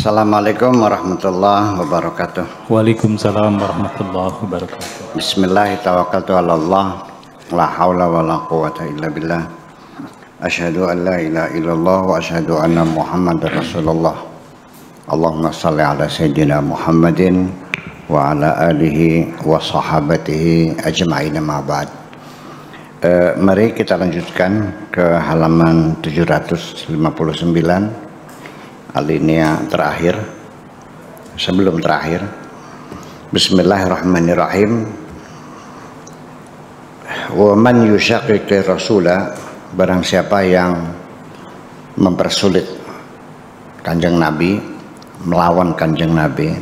Assalamualaikum warahmatullahi wabarakatuh. Waalaikumsalam warahmatullahi wabarakatuh. Bismillahirrahmanirrahim. La haula wa la quwata illa billah. Asyhadu an la ilaha illallah wa asyhadu anna Muhammadar Rasulullah. Allahumma shalli ala sayyidina Muhammadin wa ala alihi wa sahabatihi ajma'in ma ba'd. Mari kita lanjutkan ke halaman 759, alinea terakhir, sebelum terakhir. Bismillahirrahmanirrahim. Wa man yushaqiqir rasula, barang siapa yang mempersulit Kanjeng Nabi, melawan Kanjeng Nabi,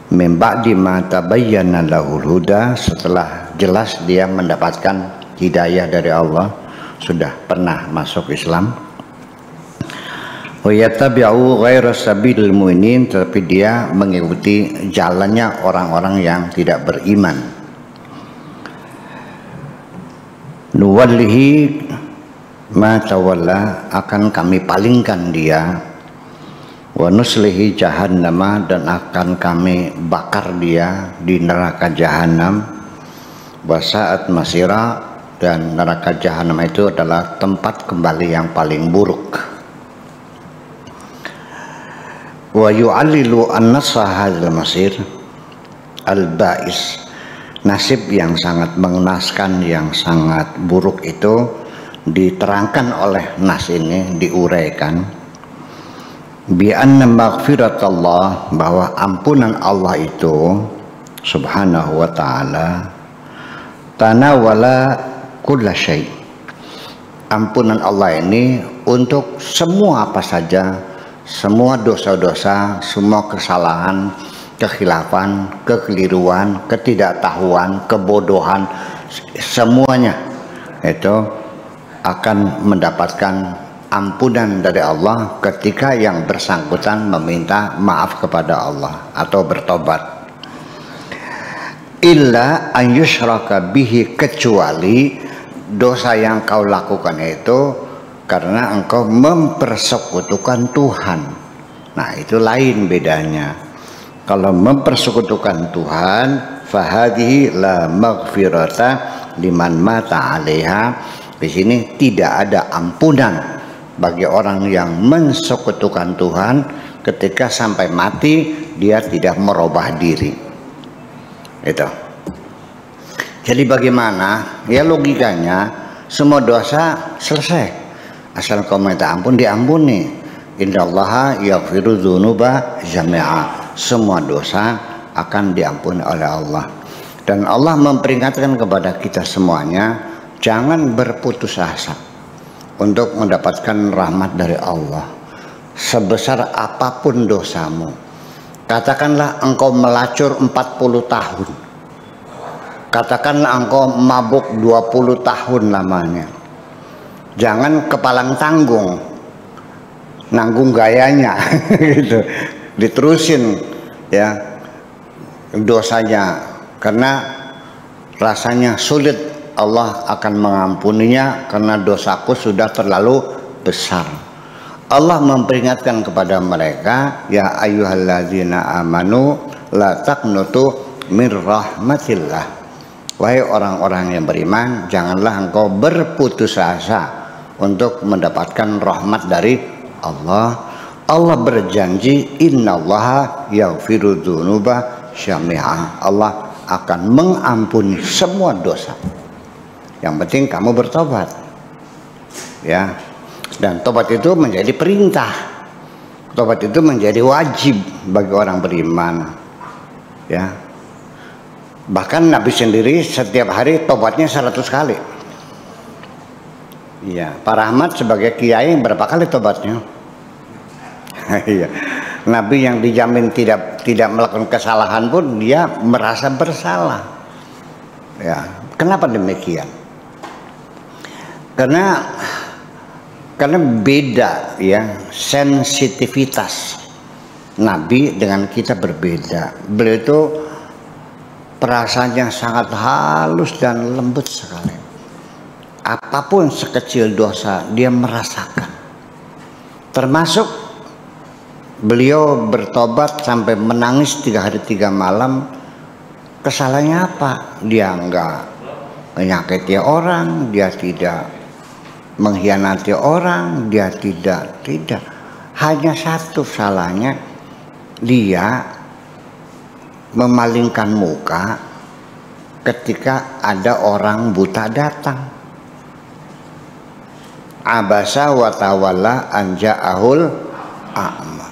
min ba'di ma tabayyana lahul huda, setelah jelas dia mendapatkan hidayah dari Allah, sudah pernah masuk Islam. Wa yattabi'u ghaira sabilil mu'minin, tapi dia mengikuti jalannya orang-orang yang tidak beriman. Nuwallihi ma tawalla, akan kami palingkan dia. Wa nuslihi jahannama, dan akan kami bakar dia di neraka jahanam. Wa sa'at masira, dan neraka jahanam itu adalah tempat kembali yang paling buruk. Wa yu'allilu an-nasa hadzal masir al-ba'is, nasib yang sangat mengenaskan, yang sangat buruk itu diterangkan oleh nas ini, diuraikan. Bi anna maghfiratallah, bahwa ampunan Allah itu subhanahu wa ta'ala tanawala kulla syai', ampunan Allah ini untuk semua apa saja, semua dosa-dosa, semua kesalahan, kekhilafan, kekeliruan, ketidaktahuan, kebodohan, semuanya itu akan mendapatkan ampunan dari Allah ketika yang bersangkutan meminta maaf kepada Allah atau bertobat. Illa an yushraka bihi, kecuali dosa yang kau lakukan itu karena engkau mempersekutukan Tuhan. Nah, itu lain bedanya. Kalau mempersekutukan Tuhan, fahadihi la maghfirata liman mata 'alaiha. Di sini tidak ada ampunan bagi orang yang mensekutukan Tuhan ketika sampai mati dia tidak merubah diri. Itu. Jadi bagaimana? Ya logikanya semua dosa selesai. Asal kau minta ampun, diampuni. Innallaha yaghfiru dzunuba jami'a, semua dosa akan diampuni oleh Allah. Dan Allah memperingatkan kepada kita semuanya, jangan berputus asa untuk mendapatkan rahmat dari Allah. Sebesar apapun dosamu, katakanlah engkau melacur 40 tahun, katakanlah engkau mabuk 20 tahun lamanya, jangan kepalang tanggung, nanggung gayanya gitu, diterusin ya dosanya, karena rasanya sulit Allah akan mengampuninya karena dosaku sudah terlalu besar. Allah memperingatkan kepada mereka, ya ayyuhalladzina amanu la taqnutu mir rahmatillah, wahai orang-orang yang beriman, janganlah engkau berputus asa untuk mendapatkan rahmat dari Allah. Allah berjanji, innallaha yaghfiru dzunuba jami'a, Allah akan mengampuni semua dosa. Yang penting kamu bertobat, ya. Dan tobat itu menjadi perintah, tobat itu menjadi wajib bagi orang beriman, ya. Bahkan Nabi sendiri setiap hari tobatnya 100 kali. Iya, Pak Rahmat sebagai kiai berapa kali tobatnya? Iya. Nabi yang dijamin tidak melakukan kesalahan pun dia merasa bersalah. Ya, kenapa demikian? Karena beda ya, sensitivitas Nabi dengan kita berbeda. Beliau itu perasaannya sangat halus dan lembut sekali. Apapun sekecil dosa dia merasakan. Termasuk Beliau bertobat sampai menangis 3 hari 3 malam. Kesalahannya apa? Dia enggak menyakiti orang, dia tidak mengkhianati orang, dia tidak. Hanya satu salahnya, dia memalingkan muka ketika ada orang buta datang. Abasa wa tawalla an ja'ahul a'ma.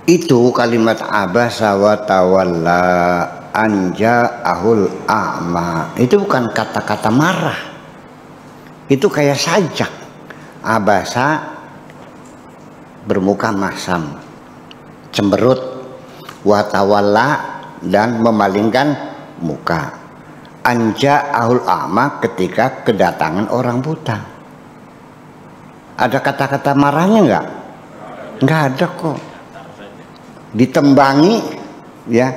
Itu kalimat abasa wa tawalla an ja'ahul a'ma. Itu bukan kata-kata marah. Itu kayak sajak. Abasa bermuka masam, cemberut, wa tawalla dan memalingkan muka. Anja ahul a'ma ketika kedatangan orang buta. Ada kata-kata marahnya enggak? Enggak ada kok. Ditembangi ya,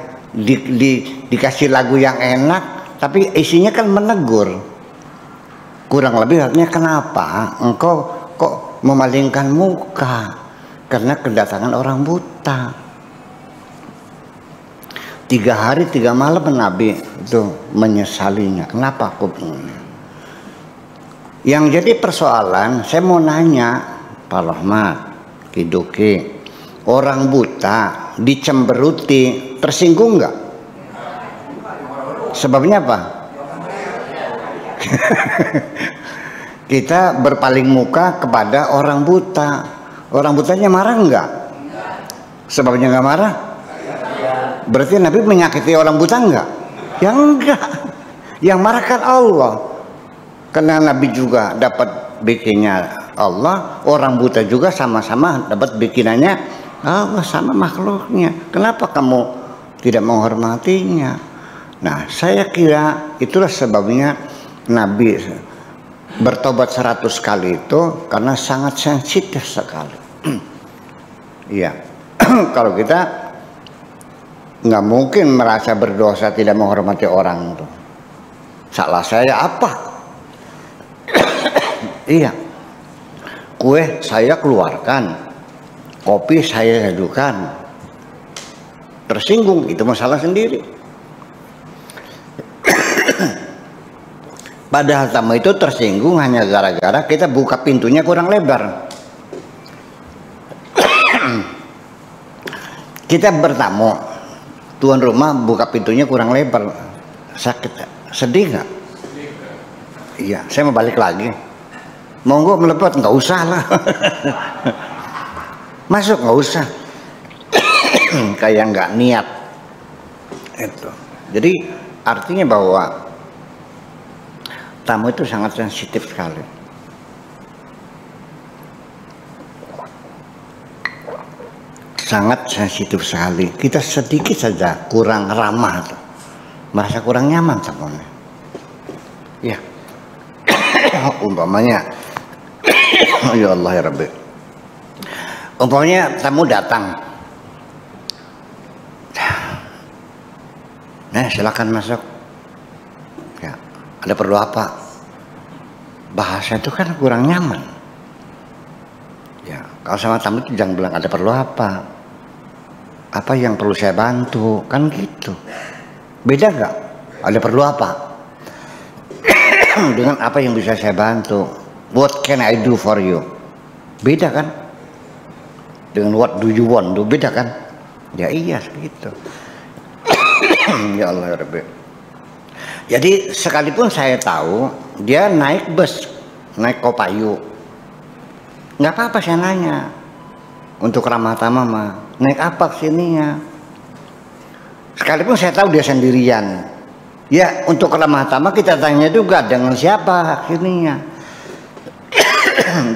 dikasih lagu yang enak, tapi isinya kan menegur. Kurang lebih artinya, kenapa engkau kok memalingkan muka karena kedatangan orang buta. 3 hari 3 malam Nabi itu menyesalinya. Kenapa aku begini? Yang jadi persoalan, saya mau nanya Pak Rahmat, Kiduki, orang buta dicemberuti tersinggung nggak? Sebabnya apa? Kita berpaling muka kepada orang buta. Orang butanya marah nggak? Sebabnya nggak marah? Berarti Nabi menyakiti orang buta enggak? Ya enggak. Yang marah kan Allah. Karena Nabi juga dapat bikinnya Allah, orang buta juga sama-sama dapat bikinannya Allah, sama makhluknya. Kenapa kamu tidak menghormatinya? Nah, saya kira itulah sebabnya Nabi bertobat 100 kali itu karena sangat sensitif sekali. Iya. Kalau kita nggak mungkin merasa berdosa tidak menghormati orang itu. Salah saya apa? Iya, kue saya keluarkan, kopi saya hadukan, tersinggung, itu masalah sendiri. Padahal tamu itu tersinggung hanya gara-gara kita buka pintunya kurang lebar. Kita bertamu, tuan rumah buka pintunya kurang lebar, sakit, sedih nggak? Iya, saya mau balik lagi. Monggo melepot, nggak usah lah. Masuk nggak usah. Kayak nggak niat. Itu. Jadi artinya bahwa tamu itu sangat sensitif sekali. Sangat sensitif sekali. Kita sedikit saja kurang ramah, merasa kurang nyaman tamunya. Ya. Umpamanya, ya Allah ya Rabbi. Umpamanya tamu datang. Nah, silakan masuk. Ya, ada perlu apa? Bahasa itu kan kurang nyaman. Ya, kalau sama tamu itu jangan bilang ada perlu apa. Apa yang perlu saya bantu? Kan gitu. Beda gak? Ada perlu apa? Dengan apa yang bisa saya bantu? What can I do for you? Beda kan? Dengan what do you want? Beda kan? Ya iya gitu. Ya Allah ya Rabbi. Jadi sekalipun saya tahu dia naik bus, naik Kopayu, nggak apa-apa saya nanya. Untuk ramah tamah mah, naik apa kesininya? Sekalipun saya tahu dia sendirian, ya untuk ramah tamah kita tanya juga dengan siapa kesininya.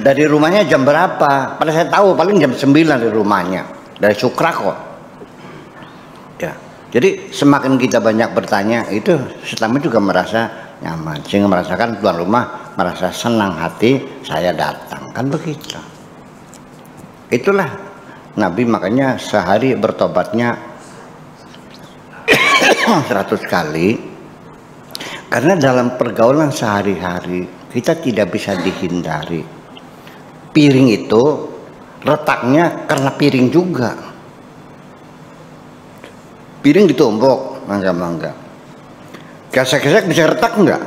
Dari rumahnya jam berapa? Pada saya tahu paling jam 9 dari rumahnya, dari Sukra kok. Ya, jadi semakin kita banyak bertanya itu tamu juga merasa nyaman, sehingga merasakan tuan rumah merasa senang hati saya datang, kan begitu. Itulah Nabi, makanya sehari bertobatnya 100 kali, karena dalam pergaulan sehari-hari kita tidak bisa dihindari piring itu retaknya karena piring juga. Piring ditumpuk, mangga-mangga. Gesek-gesek bisa retak enggak?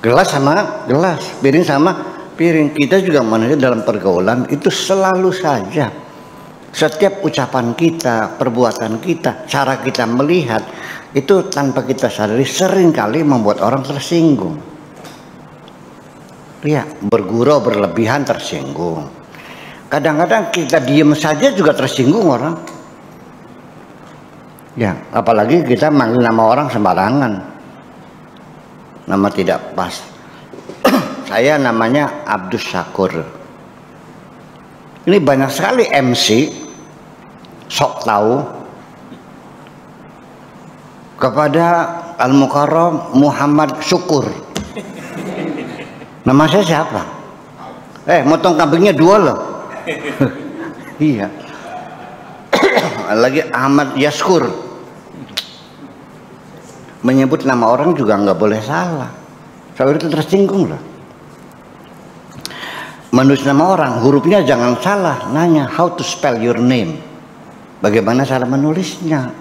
Gelas sama gelas, piring sama piring. Kita juga manusia dalam pergaulan itu selalu saja. Setiap ucapan kita, perbuatan kita, cara kita melihat itu tanpa kita sadari seringkali membuat orang tersinggung. Ya, bergurau berlebihan tersinggung. Kadang-kadang kita diam saja juga tersinggung orang. Ya, apalagi kita manggil nama orang sembarangan. Nama tidak pas. Saya namanya Abdus Syakur. Ini banyak sekali MC sok tahu kepada Al-Mukarram Muhammad Syukur. Nama saya siapa? Motong kambingnya 2 loh. Iya. Lagi Ahmad Yaskur. Menyebut nama orang juga nggak boleh salah. Saya itu tersinggung loh. Menulis nama orang, hurufnya jangan salah. Nanya how to spell your name. Bagaimana cara menulisnya?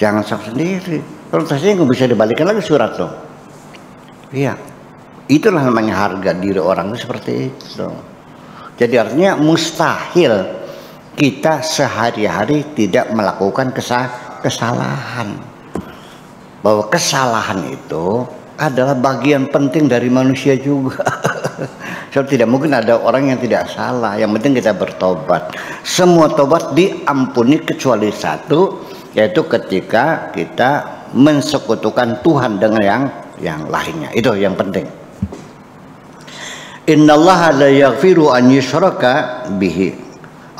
Jangan sok sendiri. Kalau tersinggung bisa dibalikan lagi surat loh. Iya. Itulah namanya harga diri orang itu seperti itu. Jadi artinya mustahil kita sehari-hari tidak melakukan kesalahan. Bahwa kesalahan itu adalah bagian penting dari manusia juga. So, tidak mungkin ada orang yang tidak salah. Yang penting kita bertobat. Semua tobat diampuni kecuali satu, yaitu ketika kita mensekutukan Tuhan dengan yang lainnya. Itu yang penting. Innallaha la yaghfiru an yushraka bihi.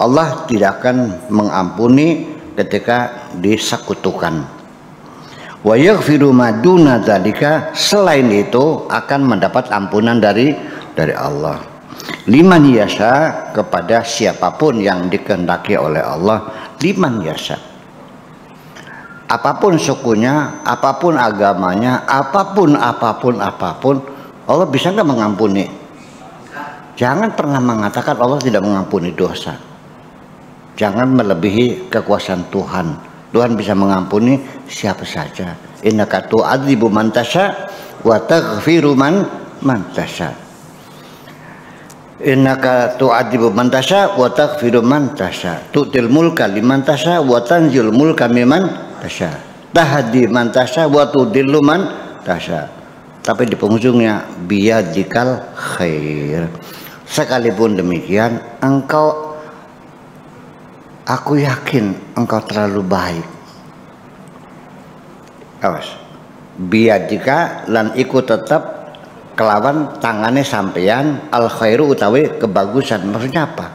Allah tidak akan mengampuni ketika disekutukan. Wa yaghfiru ma duna dzalika, selain itu akan mendapat ampunan dari Allah. Liman yasha, kepada siapapun yang dikehendaki oleh Allah. Liman yasha. Apapun sukunya, apapun agamanya, apapun Allah bisa nggak mengampuni? Jangan pernah mengatakan Allah tidak mengampuni dosa. Jangan melebihi kekuasaan Tuhan. Tuhan bisa mengampuni siapa saja. Innaka tu'adzibu man tasya wa taghfiru man tasya. Innaka tu'adzibu man tasya wa taghfiru man tasya. Tu'til mulka liman tasya wa tanzil mulka mimman tasya. Tahdi man tasya wa tudillu man tasya. Tapi di penghujungnya biyadikal khair. Sekalipun demikian, aku yakin engkau terlalu baik. Awas. Biyadika lan iku tetap kelawan tangannya sampeyan al khairu utawi kebagusan. Maksudnya apa?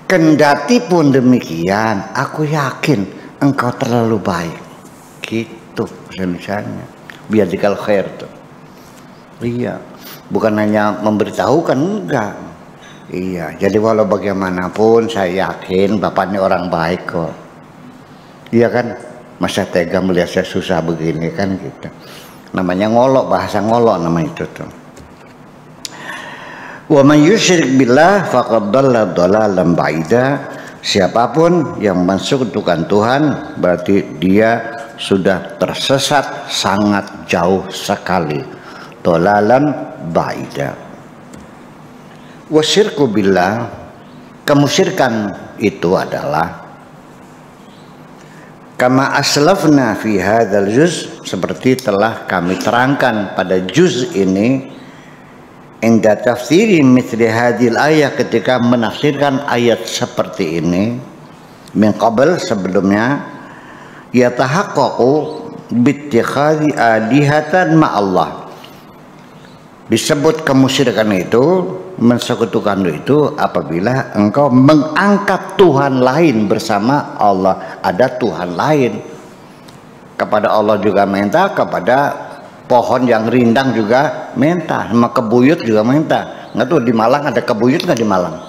Kendati pun demikian, aku yakin engkau terlalu baik. Gitu misalnya. Biyadikal khair tuh. Iya, bukan hanya memberitahukan, enggak. Iya, jadi walau bagaimanapun saya yakin Bapak ini orang baik kok. Iya kan, masa tega melihat saya susah begini kan gitu. Namanya ngolok, bahasa ngolok nama itu tuh. Wa man yusyrik billah faqad dhalla dhalalan ba'ida. Siapapun yang mensekutukan Tuhan berarti dia sudah tersesat sangat jauh sekali. Dhalalan ba'ida. Wasyirku billah, kemusyrikan itu adalah kama aslafna fi hadzal juz, seperti telah kami terangkan pada juz ini, inda tafsiri mithli hadhil ayat, ketika menafsirkan ayat seperti ini min qabl, sebelumnya, yatahaqqaqu bittikhadhi alihatan ma'allah. Disebut kemusyrikan itu, mensekutukan itu apabila engkau mengangkat Tuhan lain bersama Allah. Ada Tuhan lain. Kepada Allah juga minta, kepada pohon yang rindang juga minta, sama kebuyut juga minta. Nggak tuh di Malang ada kebuyut nggak di Malang?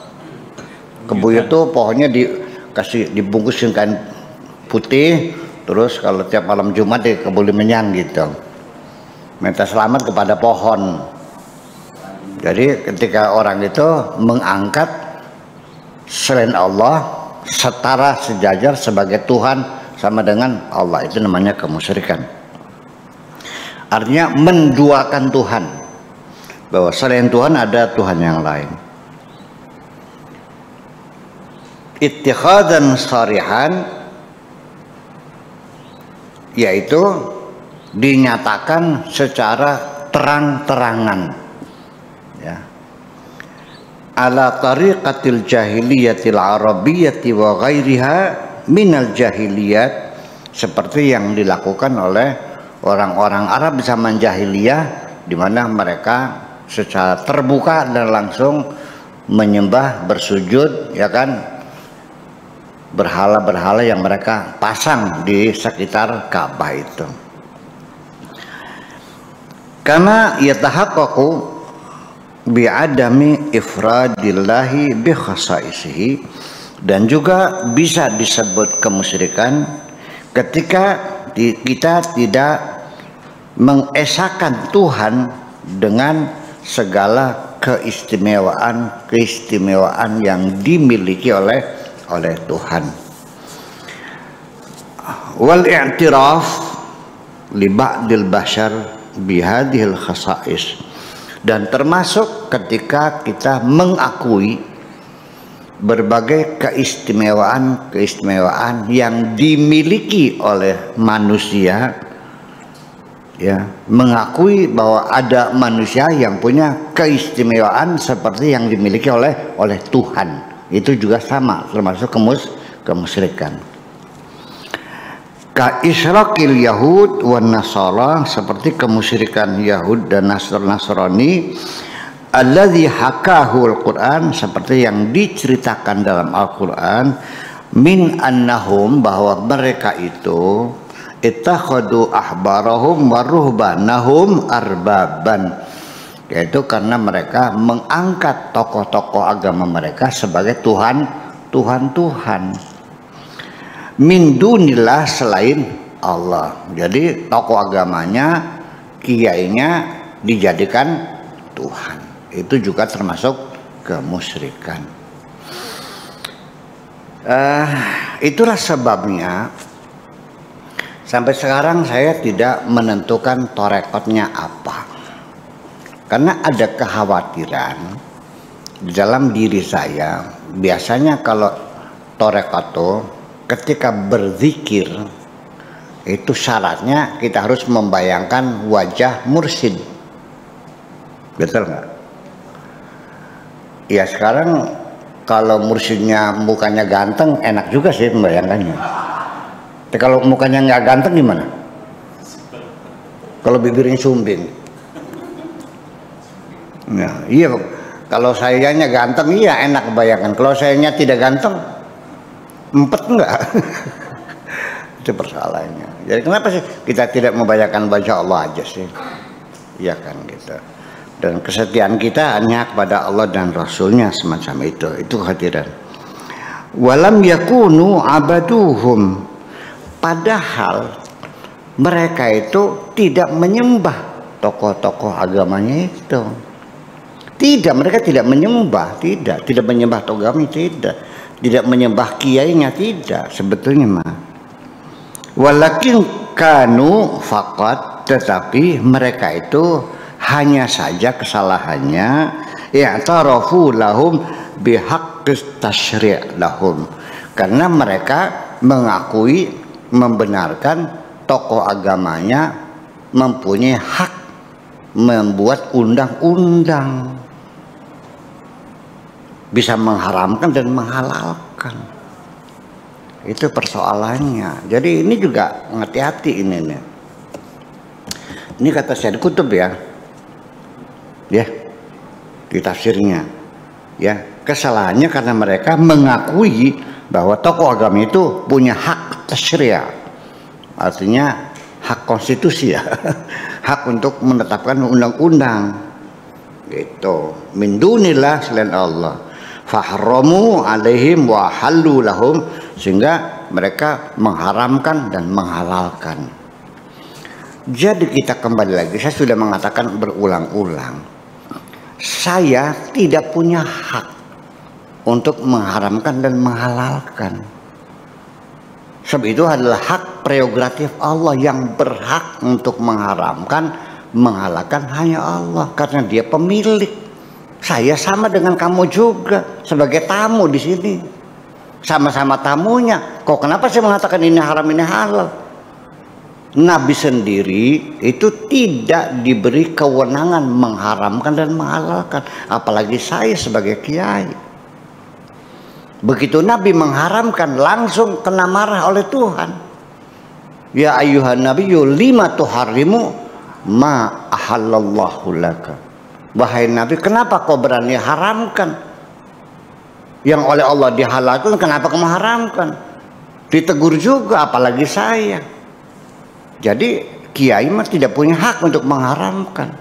Kebuyut tuh pohonnya dibungkusin kain putih, terus kalau tiap malam Jumat di kebuli menyan gitu. Minta selamat kepada pohon. Jadi ketika orang itu mengangkat selain Allah setara sejajar sebagai Tuhan sama dengan Allah, itu namanya kemusyrikan. Artinya menduakan Tuhan, bahwa selain Tuhan ada Tuhan yang lain. Ittikhadan sharihan, yaitu dinyatakan secara terang-terangan, ya, ala tariqatil jahiliyatil arabiyyati wa ghairiha minal jahiliyat, seperti yang dilakukan oleh orang-orang Arab di zaman jahiliyah, di mana mereka secara terbuka dan langsung menyembah, bersujud, ya kan, berhala-berhala yang mereka pasang di sekitar Ka'bah itu. Karena yatahaqqaqu bi'adami ifradillahi bi khasaisihi, dan juga bisa disebut kemusyrikan ketika kita tidak mengesahkan Tuhan dengan segala keistimewaan yang dimiliki oleh Tuhan. Wal i'tiraf li ba'dil bashar bihadhil khasa'is, dan termasuk ketika kita mengakui berbagai keistimewaan yang dimiliki oleh manusia, ya, mengakui bahwa ada manusia yang punya keistimewaan seperti yang dimiliki oleh Tuhan, itu juga sama termasuk kemusyrikan. Ka isyraqil yahud wan nasara, seperti kemusyrikan Yahud dan Nasrani, alladzi hakahu al-Quran, seperti yang diceritakan dalam Al-Quran, min annahum, bahwa mereka itu ittakhadu ahbarahum wa ruhbanahum arbaban, yaitu karena mereka mengangkat tokoh-tokoh agama mereka sebagai Tuhan min dunillah, selain Allah. Jadi tokoh agamanya, kiainya dijadikan Tuhan. Itu juga termasuk kemusyrikan. Itulah sebabnya sampai sekarang saya tidak menentukan torekotnya apa, karena ada kekhawatiran di dalam diri saya. Biasanya kalau torekot ketika berzikir itu syaratnya kita harus membayangkan wajah mursyid, betul nggak? Ya sekarang kalau mursyidnya mukanya ganteng enak juga sih membayangkannya. Tapi kalau mukanya nggak ganteng gimana? Kalau bibirnya sumbing, nah, iya. Kalau sayanya ganteng, iya enak bayangkan. Kalau sayanya tidak ganteng, empet enggak? Itu persoalannya. Jadi kenapa sih kita tidak membayangkan wajah Allah aja sih? Iya kan gitu. Dan kesetiaan kita hanya kepada Allah dan Rasulnya, semacam itu. Itu kekhawatiran. Walam yakunu abaduhum, padahal mereka itu tidak menyembah tokoh-tokoh agamanya itu. Tidak, mereka tidak menyembah, tidak menyembah togami, tidak menyembah kiainya, tidak sebetulnya mah. Walakin kanu faqat, tetapi mereka itu hanya saja kesalahannya i'tarafu lahum bihaqqis tasyri' lahum, karena mereka mengakui, membenarkan tokoh agamanya mempunyai hak membuat undang-undang, bisa mengharamkan dan menghalalkan. Itu persoalannya. Jadi ini juga hati-hati ini nih. Ini kata Syed Qutb ya, di tafsirnya, ya, kesalahannya karena mereka mengakui bahwa tokoh agama itu punya hak tasyri', artinya hak konstitusi, ya, hak untuk menetapkan undang-undang, gitu. Min dunillah, selain Allah, fahramu alaihim wa halu lahum, sehingga mereka mengharamkan dan menghalalkan. Jadi kita kembali lagi, saya sudah mengatakan berulang-ulang, saya tidak punya hak untuk mengharamkan dan menghalalkan. Sebab itu adalah hak prerogatif Allah, yang berhak untuk mengharamkan, menghalalkan hanya Allah, karena Dia pemilik. Saya sama dengan kamu juga sebagai tamu di sini, sama-sama tamunya. Kok kenapa saya mengatakan ini haram ini halal? Nabi sendiri itu tidak diberi kewenangan mengharamkan dan menghalalkan, apalagi saya sebagai kiai. Begitu Nabi mengharamkan, langsung kena marah oleh Tuhan. Ya ayyuhan nabiyyu lima tuharrimu ma ahallallahu laka. Wahai Nabi, kenapa kau berani haramkan yang oleh Allah dihalalkan? Kenapa kamu haramkan? Ditegur juga, apalagi saya. Jadi kiai mah tidak punya hak untuk mengharamkan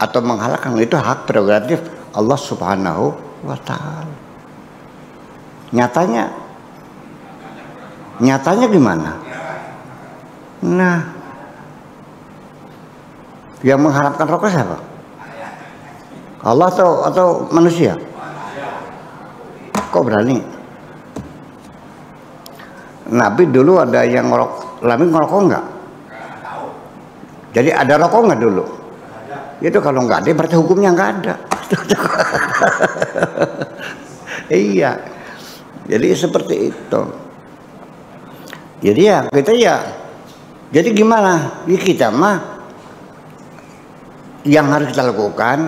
atau menghalalkan. Itu hak prerogatif Allah Subhanahu wa ta'ala. Nyatanya gimana? Nah, yang mengharamkan rokok siapa? Allah atau manusia? Kok berani? Nabi dulu ada yang ngerokok enggak? Jadi ada rokok enggak dulu? Itu kalau enggak ada berarti hukumnya enggak ada. Iya. Jadi seperti itu. Jadi ya kita ya. Jadi gimana? Ya kita mah yang harus kita lakukan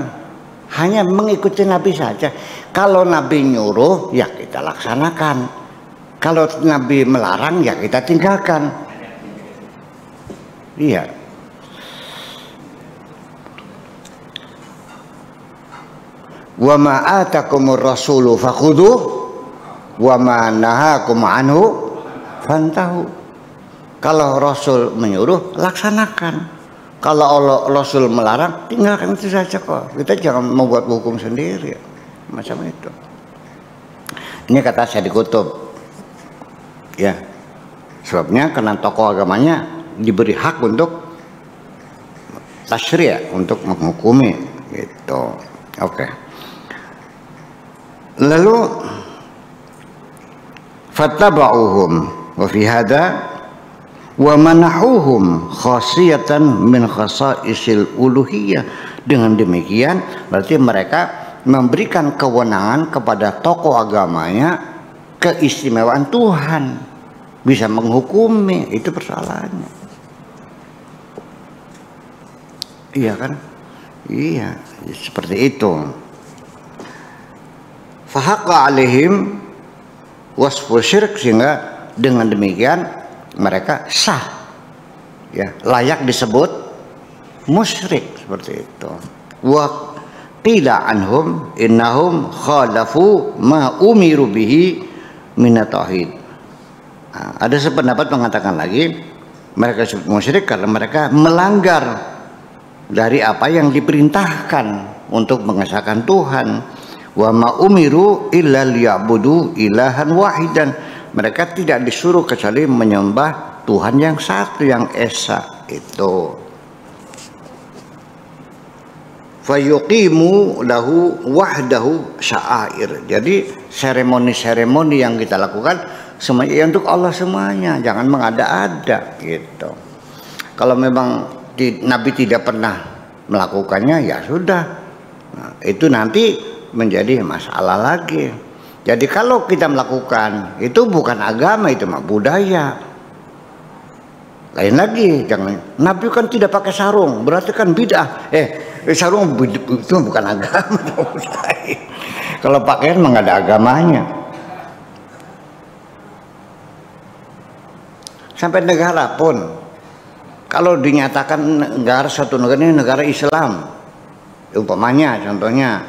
hanya mengikuti Nabi saja. Kalau Nabi nyuruh ya kita laksanakan. Kalau Nabi melarang ya kita tinggalkan. Iya. Wa ma atakumur rasulu fakhudhuh wa ma nahakum anhu fantahu. Kalau Rasul menyuruh, laksanakan. Kalau Allah Rasul melarang, tinggalkan itu saja kok. Kita jangan membuat hukum sendiri macam itu. Ini kata Syekh Qutb. Ya. Sebabnya karena tokoh agamanya diberi hak untuk tasyri', untuk menghukumi gitu. Oke. Lalu fattaba'uhum wa fi hada wa manahuhum khasiyatan min khasaisil uluhiyah. Dengan demikian berarti mereka memberikan kewenangan kepada tokoh agamanya, keistimewaan Tuhan, bisa menghukumi. Itu persoalannya. Iya kan? Iya, seperti itu. Fahaqqa alaihim wasfu syirk, sehingga dengan demikian mereka sah, ya, layak disebut musyrik seperti itu. Wa qila anhum innahum khalafu ma umiru bihi minat tauhid. Nah, ada sependapat mengatakan lagi mereka disebut musyrik karena mereka melanggar dari apa yang diperintahkan untuk mengesahkan Tuhan. Wa ma umiru illa liya'budu ilahan wahidan. Mereka tidak disuruh kecuali menyembah Tuhan yang satu, yang esa itu. Fayuqimu lahu wahdahu sya'air. Jadi seremoni-seremoni yang kita lakukan semuanya untuk Allah semuanya, jangan mengada-ada gitu. Kalau memang Nabi tidak pernah melakukannya, ya sudah. Nah, itu nanti menjadi masalah lagi. Jadi kalau kita melakukan itu bukan agama, itu mah budaya. Lain lagi, jangan. Nabi kan tidak pakai sarung, berarti kan bid'ah. Sarung itu bukan agama. Kalau pakaian mah nggak ada agamanya. Sampai negara pun, kalau dinyatakan negara satu negara ini negara Islam, umpamanya contohnya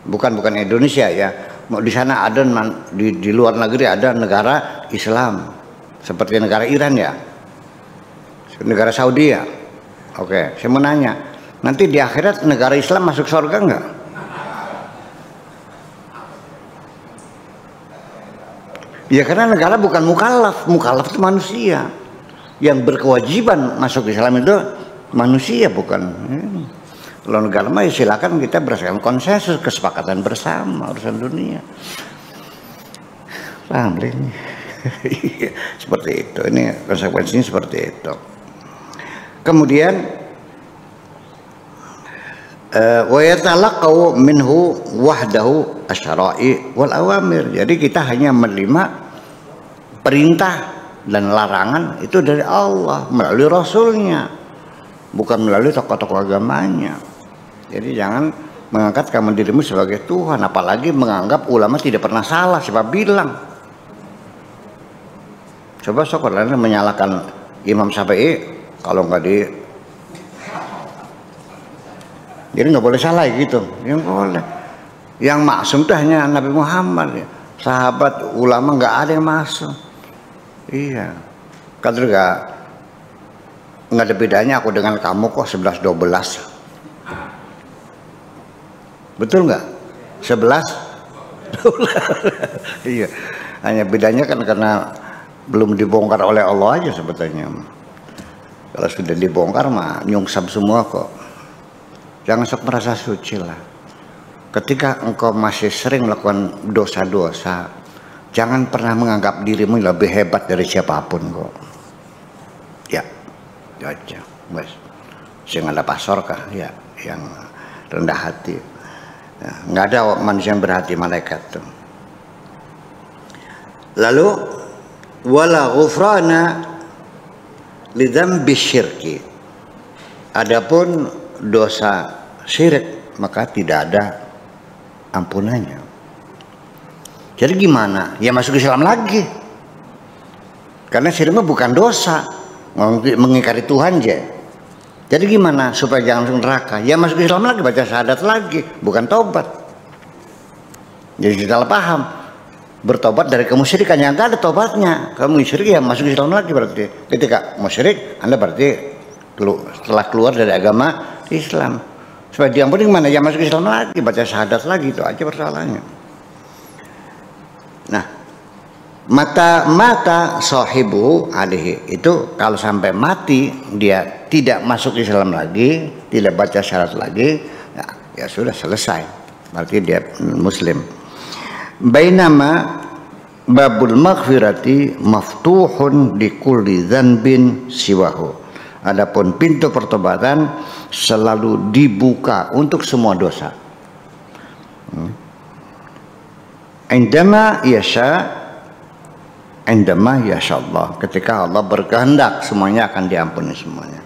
bukan Indonesia ya. Di sana ada di luar negeri ada negara Islam seperti negara Iran ya, negara Saudi ya. Oke, saya mau nanya, nanti di akhirat negara Islam masuk surga enggak? Ya karena negara bukan mukallaf. Mukallaf itu manusia. Yang berkewajiban masuk Islam itu manusia, bukan. Kalau negara mah silakan kita berdasarkan konsensus, kesepakatan bersama urusan dunia. Paham ini? Seperti itu. Ini konsekuensinya seperti itu. Kemudian wa yatalaqau minhu wahdahu asyara'i wal awamir. Jadi kita hanya menerima perintah dan larangan itu dari Allah melalui Rasulnya, bukan melalui tokoh-tokoh agamanya. Jadi jangan mengangkat kamu dirimu sebagai Tuhan, apalagi menganggap ulama tidak pernah salah. Siapa bilang? Coba sekolahnya menyalahkan Imam Syafi'i kalau nggak di, jadi nggak boleh salah gitu. Yang boleh, yang maksum itu hanya Nabi Muhammad ya. Sahabat ulama nggak ada yang maksum. Iya, kan nggak ada bedanya aku dengan kamu kok 11-12. Betul nggak? 11 iya, hanya bedanya kan karena belum dibongkar oleh Allah aja sebetulnya. Kalau sudah dibongkar mah nyungsap semua kok. Jangan sok merasa suci lah. Ketika engkau masih sering melakukan dosa-dosa, jangan pernah menganggap dirimu lebih hebat dari siapapun kok. Ya, itu aja. Mas, sehingga ada pasor kah? Ya, yang rendah hati. Ya, nggak ada manusia yang berhati malaikat tuh. Lalu wala ghufrana lidzambi syirki. Adapun dosa syirik maka tidak ada ampunannya. Jadi gimana? Ya masuk Islam lagi. Karena syirik bukan dosa, mengingkari Tuhan aja. Jadi gimana supaya jangan masuk neraka? Ya masuk Islam lagi, baca syahadat lagi, bukan tobat. Jadi salah paham. Bertobat dari kemusyrikan yang enggak ada tobatnya. Kamu musyrik ya masuk Islam lagi berarti. Ketika musyrik Anda berarti setelah keluar dari agama Islam. Supaya diampuni gimana? Ya masuk Islam lagi, baca syahadat lagi, itu aja persoalannya. Nah, mata sahibu alaihi itu kalau sampai mati dia tidak masuk Islam lagi, tidak baca syahadat lagi, ya sudah selesai. Berarti dia muslim. Bainama babul maghfirati maftuhun di kulli dzanbin siwahu. Adapun pintu pertobatan selalu dibuka untuk semua dosa. Indama yasha Allah, ketika Allah berkehendak semuanya akan diampuni semuanya.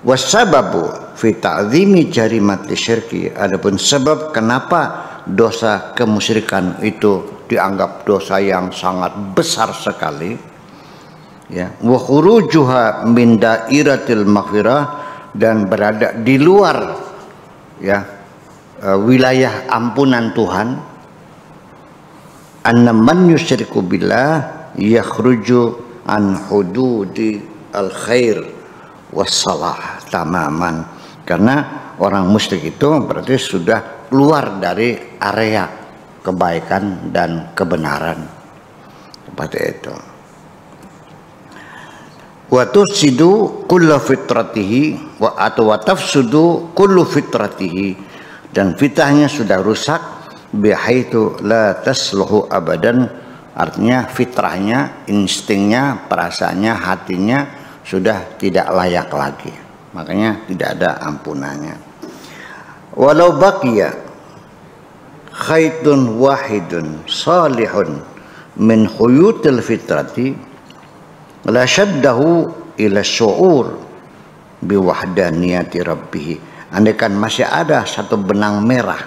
Wasababu fi ta'zimi jarimati syirki. Adapun sebab kenapa dosa kemusyrikan itu dianggap dosa yang sangat besar sekali, ya, wa khurujuha min dairatil maghfirah, dan berada di luar ya wilayah ampunan Tuhan. Anna man yusyriku billah yakhruju an hududi al khair wassalah tamaman. Karena orang musyrik itu berarti sudah keluar dari area kebaikan dan kebenaran. Seperti itu. Wa tufsidu kullu fitratihi wa tafsudu kullu fitratihi, dan fitrahnya sudah rusak bihaitu la tasluhu abadan, artinya fitrahnya, instingnya, perasaannya, hatinya sudah tidak layak lagi, makanya tidak ada ampunannya. Walau baqiya khaitun wahidun salihun min khuyutil fitrati la syaddahu ila syu'ur biwahdaniyati rabbih. Andaikan masih ada satu benang merah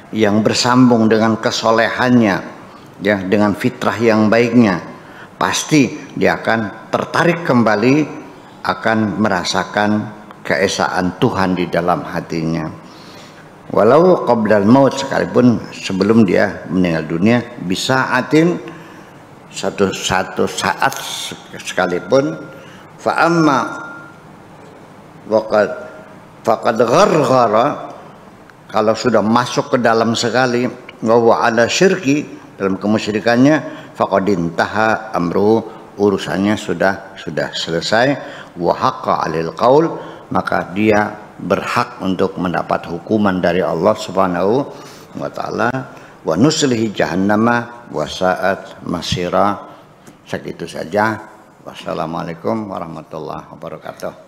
yang bersambung dengan kesolehannya, ya, dengan fitrah yang baiknya, pasti dia akan tertarik kembali, akan merasakan keesaan Tuhan di dalam hatinya. Walau qablal maut, sekalipun sebelum dia meninggal dunia, bisa atin satu saat sekalipun. Fa amma faqad gharghara, kalau sudah masuk ke dalam sekali, wa ala syirki, dalam kemusyrikannya, faqad intaha amru, urusannya sudah selesai. Wa haqqa alil qaul, maka dia berhak untuk mendapat hukuman dari Allah Subhanahu wa taala. Wa nuslihi jahannama wa sa'at masira. Segitu saja. Wassalamualaikum warahmatullahi wabarakatuh.